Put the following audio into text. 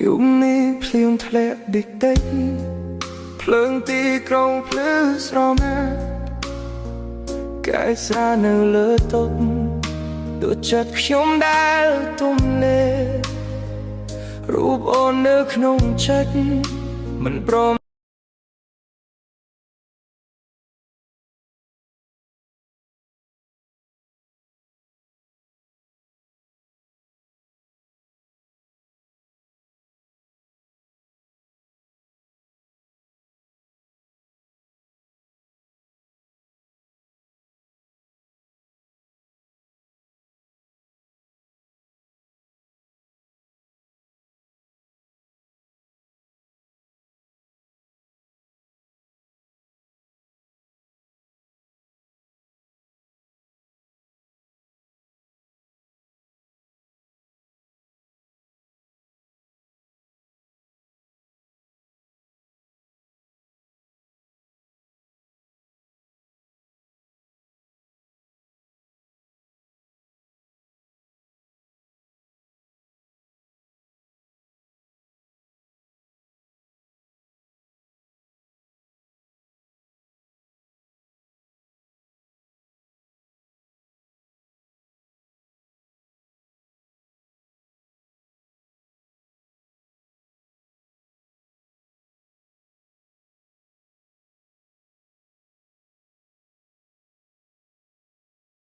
យំនេះភ្លៀងធ្លាក់តិចតិចភ្លើងទីក្រុងភ្លឺស្រមាកាយសារនៅលើតុទូចិត្តខ្ញុំដែលទំនេររូបអូននៅក្នុងចិត្តមិនព្រម